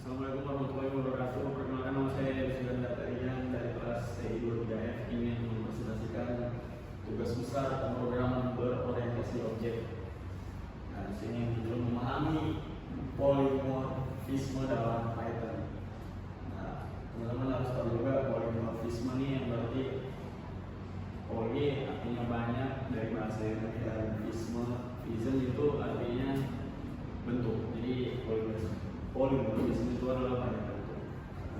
Assalamualaikum warahmatullahi wabarakatuh. Perkenalkan, nama saya Sudan Datarian dari kelas TI 23F, ingin mempresentasikan tugas besar pemrograman berorientasi objek. Nah, di sini belum memahami polimorfisme dalam Python. Nah, teman-teman harus tahu juga polimorfisme ini yang berarti poly artinya banyak dari bahasa Yunani, dan fism itu artinya bentuk. Jadi polimorfisme itu adalah banyak bentuk.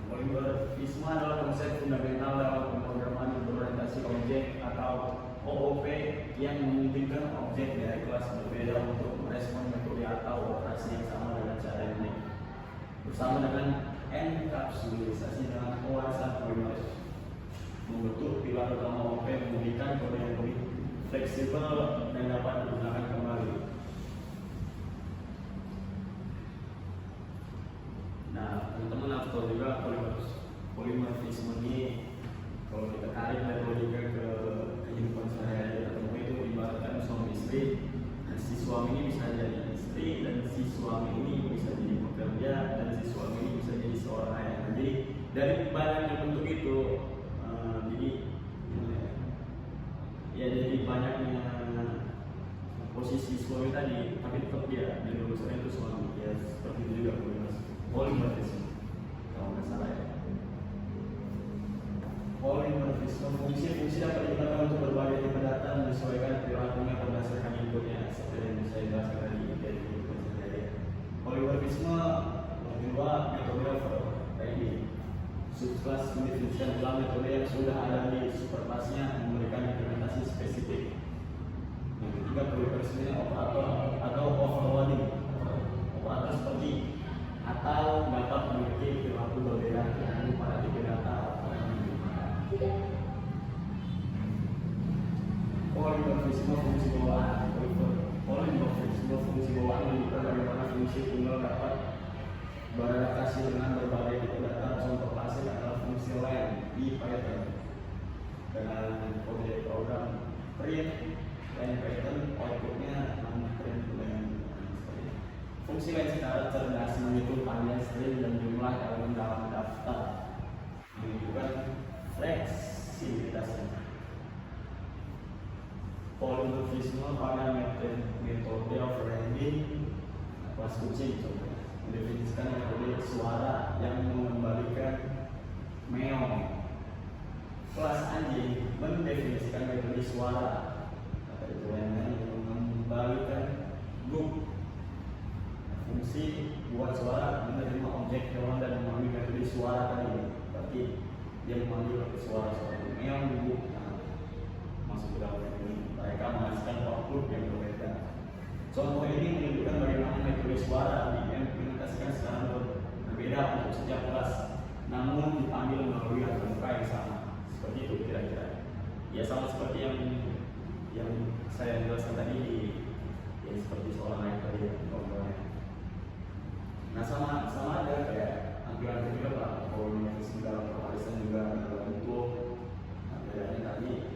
Polimorfisme adalah konsep fundamental dalam pemrograman berorientasi objek atau OOP yang memungkinkan objek dari kelas berbeda untuk merespon metode atau operasi yang sama dengan cara yang unik, bersama dengan enkapsulisasi dengan pewarasan polimorf. Membentuk pilar utama OOP memberikan kode yang lebih fleksibel dan dapat digunakan kembali. Nah, teman-teman harus tahu juga polimorfisme ini kalau kita tarik dari logika ke kehidupan sehari-hari ketemu itu ibaratkan suami istri. Dan si suami ini bisa jadi istri, dan si suami ini bisa jadi pekerja, dan si suami ini bisa jadi seorang ayah. Jadi dari banyaknya bentuk itu, jadi banyaknya posisi suami tadi, tapi tetap dia di lulusannya itu suami. Ya seperti itu juga polimorfisme, kalau nggak salah ya. Polimorfisme fungsi dapat digunakan untuk berbagai tipe data, menyesuaikan perilakunya berdasarkan inputnya, seperti yang saya jelaskan tadi dari kehidupan sehari-hari. Polimorfisme kedua, metode overriding. Subclass mendefinisikan ulang metode yang sudah ada di superclassnya, memberikan implementasi spesifik. Yang ketiga, polimorfisme operator atau overloading. Operator seperti atau dapat memiliki perilaku berbeda tergantung pada tipe data yang digunakan. Polimorfisme fungsi bawaan. Polimorfisme fungsi bawaan menunjukkan bagaimana fungsi tunggal dapat beradaptasi dengan berbagai tipe data. Contoh klasik adalah fungsi len di Python dengan kode program print len Python, outputnya non-print dengan fungsi len secara cerdas menghitung panjang string dan jumlah elemen dalam daftar, menunjukkan fleksibilitasnya. Polimorfisme pada metode overriding kelas kucing mendefinisikan metode suara yang mengembalikan meong. Kelas anjing mendefinisikan metode suara yang mengembalikan group. Fungsi buat suara menerima objek hewan dan memanggil metode suara tadi. Berarti dia memanggil suara seperti meong, guguk. Masuk ke dalam ini mereka menghasilkan output yang berbeda. Contoh ini menunjukkan bagaimana metode suara diimplementasikan secara berbeda untuk setiap kelas, namun dipanggil melalui angka yang sama. Seperti itu kira-kira. Ya sama seperti yang saya jelaskan tadi, ya seperti seorang ayah tadi contohnya. Nah sama ada kayak hampir juga Pak, polimorfisme dalam perwarisan juga dalam bentuk bedanya tadi